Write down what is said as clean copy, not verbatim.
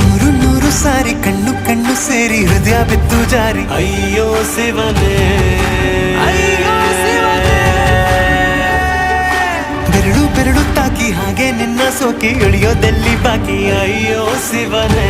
ನೂರು ನೂರು ಸಾರಿ ಕಣ್ಣು ಕಣ್ಣು ಸೇರಿ ಹೃದಯ ಬಿದ್ದು ಜಾರಿ ಅಯ್ಯೋ ಶಿವನೇ, ಅಯ್ಯೋ ಶಿವನೇ. ಬೆರಳು ಬೆರಳು ತಾಕಿ ಹಾಗೆ ನಿನ್ನ ಸೋಕಿ ಇಳಿಯೋದೆಲ್ಲಿ ಬಾಕಿ ಅಯ್ಯೋ ಶಿವನೇ.